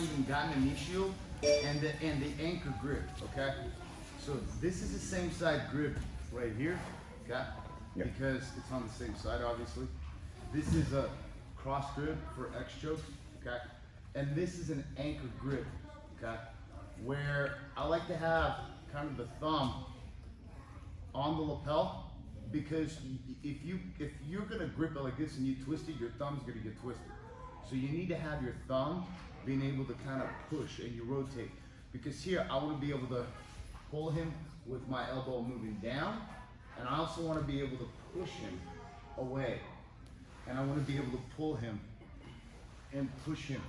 even gotten a knee shield and the anchor grip, okay? So this is the same side grip right here, okay? Yep. Because it's on the same side, obviously. This is a cross grip for X choke, okay? And this is an anchor grip, okay? Where I like to have kind of the thumb on the lapel, because if you're gonna grip it like this and you twist it, your thumb's gonna get twisted. So you need to have your thumb being able to kind of push and you rotate. Because here I want to be able to pull him with my elbow moving down, and I also want to be able to push him away. And I want to be able to pull him and push him.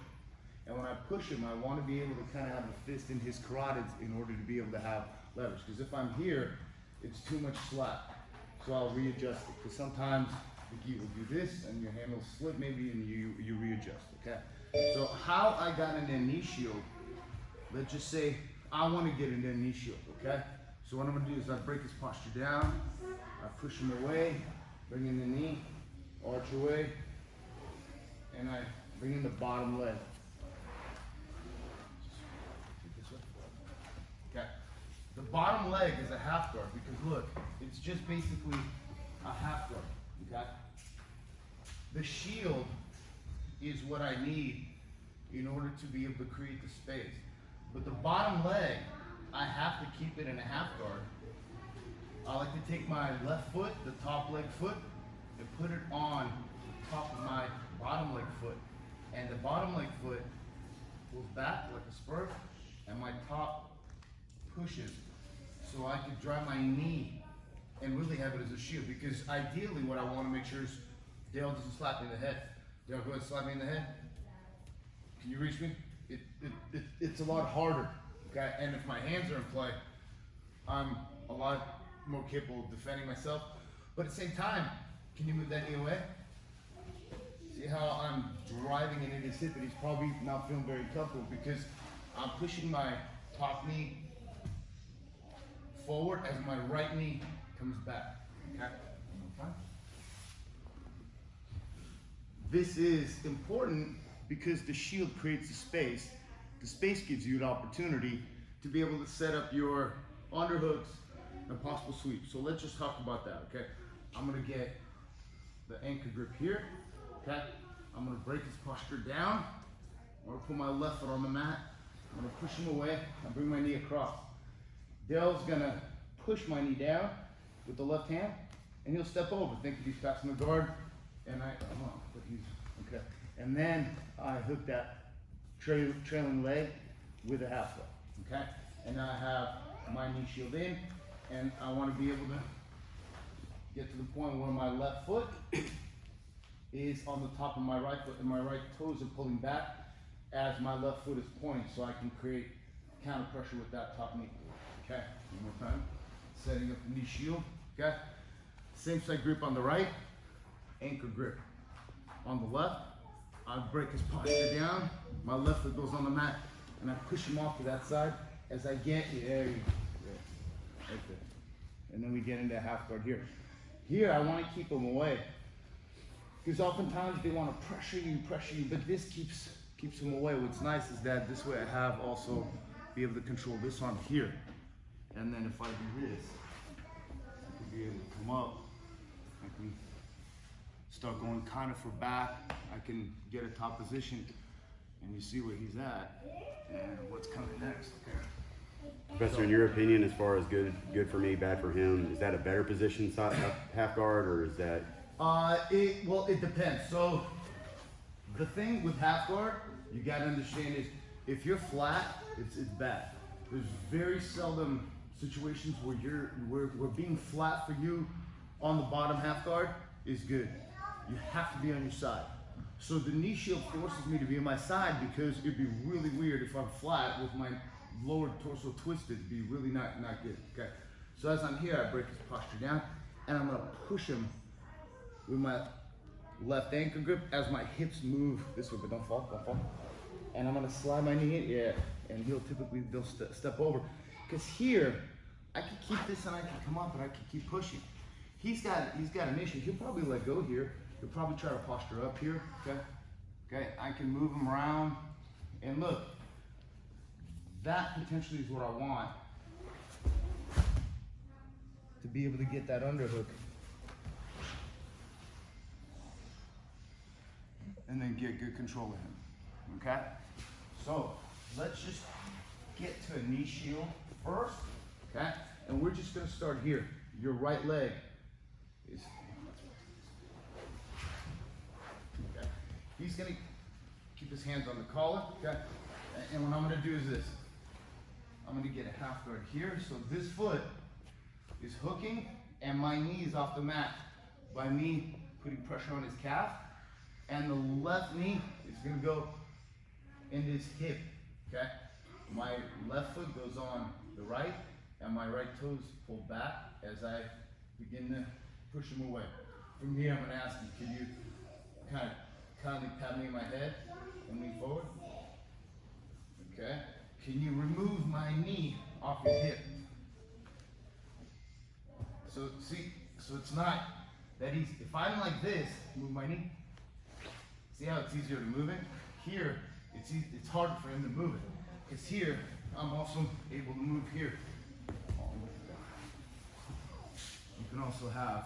And when I push him, I want to be able to kind of have a fist in his carotids in order to be able to have leverage. Because if I'm here, it's too much slack. So I'll readjust it. Because sometimes you will do this and your hand will slip maybe and you readjust, okay? So how I got into a knee shield, let's just say I want to get into a knee shield, okay? So what I'm going to do is I break his posture down, I push him away, bring in the knee, arch away, and I bring in the bottom leg. Okay. The bottom leg is a half guard because look, it's just basically a half guard, okay? The shield is what I need in order to be able to create the space. But the bottom leg, I have to keep it in a half guard. I like to take my left foot, the top leg foot, and put it on top of my bottom leg foot. And the bottom leg foot goes back like a spur, and my top pushes. So I can drive my knee and really have it as a shield. Because ideally what I want to make sure is Dale doesn't slap me in the head. Dale, go ahead and slap me in the head. Can you reach me? It's a lot harder, okay? And if my hands are in play, I'm a lot more capable of defending myself. But at the same time, can you move that knee away? See how I'm driving it into his hip, and he's probably not feeling very comfortable because I'm pushing my top knee forward as my right knee comes back, okay? This is important because the shield creates the space. The space gives you an opportunity to be able to set up your underhooks and possible sweeps. So let's just talk about that, okay? I'm gonna get the anchor grip here, okay? I'm gonna break his posture down. I'm gonna put my left foot on the mat. I'm gonna push him away and bring my knee across. Dale's gonna push my knee down with the left hand, and he'll step over. Think if he's passing the guard, and but he's, okay. And then I hook that trailing leg with a half foot, okay? And now I have my knee shield in, and I want to be able to get to the point where my left foot is on the top of my right foot, and my right toes are pulling back as my left foot is pointing, so I can create counter pressure with that top knee. Okay, one more time. Setting up the knee shield, okay? Same side grip on the right, anchor grip. On the left, I break his posture down, my left foot goes on the mat, and I push him off to that side as I get, there you go, right there. And then we get into half guard here. Here, I want to keep him away, because oftentimes they want to pressure you, but this keeps him away. What's nice is that this way I have also be able to control this arm here. And then if I do this, I can be able to come up. I can start going kind of for back. I can get a top position, and you see where he's at and what's coming next. Okay. Professor, in your opinion, as far as good for me, bad for him, is that a better position, half guard, or is that? Well, it depends. So the thing with half guard, you gotta understand is if you're flat, it's bad. There's very seldom situations where being flat for you on the bottom half guard is good. You have to be on your side. So the knee shield forces me to be on my side because it'd be really weird if I'm flat with my lower torso twisted. It'd be really not good, okay? So as I'm here, I break his posture down, and I'm gonna push him with my left anchor grip as my hips move this way, but don't fall. And I'm gonna slide my knee in, yeah, and they'll step over. Because here, I can keep this and I can come up and I can keep pushing. He's got an issue. He'll probably let go here. He'll probably try to posture up here, okay? Okay, I can move him around. And look, that potentially is what I want to be able to get that underhook and then get good control of him, okay? So let's just get to a knee shield first, okay? And we're just gonna start here. Your right leg is, okay. He's gonna keep his hands on the collar, okay? And what I'm gonna do is this. I'm gonna get a half guard here, so this foot is hooking and my knee is off the mat by me putting pressure on his calf, and the left knee is gonna go in his hip, okay? My left foot goes on the right and my right toes pull back as I begin to push him away. From here, I'm gonna ask you, can you kind of kindly pat me in my head and lean forward? Okay. Can you remove my knee off your hip? So see, so it's not that easy. If I'm like this, move my knee. See how it's easier to move it? Here, it's harder for him to move it. Because here, I'm also able to move here. You can also have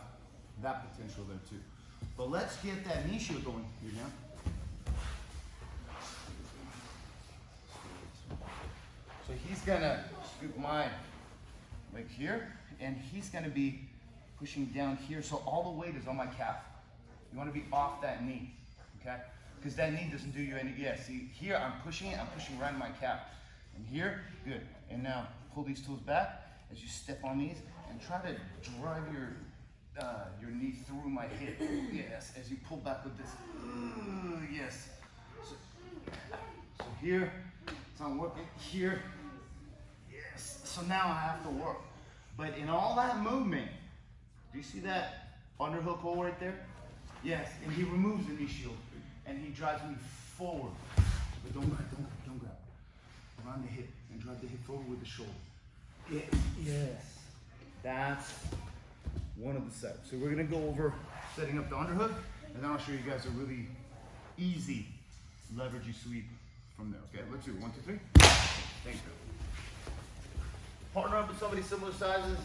that potential there too. But let's get that knee shield going here now. So he's gonna scoop my leg here, and he's gonna be pushing down here, so all the weight is on my calf. You wanna be off that knee, okay? Because that knee doesn't do you any, yeah, see, here I'm pushing right in my calf. And here, good. And now, pull these toes back as you step on these, and try to drive your knee through my hip. Yes, as you pull back with this. Yes. So here, it's not working. Here, yes. So now I have to work. But in all that movement, do you see that underhook hole right there? Yes, and he removes the knee shield, and he drives me forward. But don't grab. Around the hip, and drive the hip forward with the shoulder. Yes. That's one of the steps. So we're gonna go over setting up the underhook, and then I'll show you guys a really easy leveragey sweep from there. Okay, let's do it. 1, 2, 3. Thank you. Partner up with somebody similar sizes.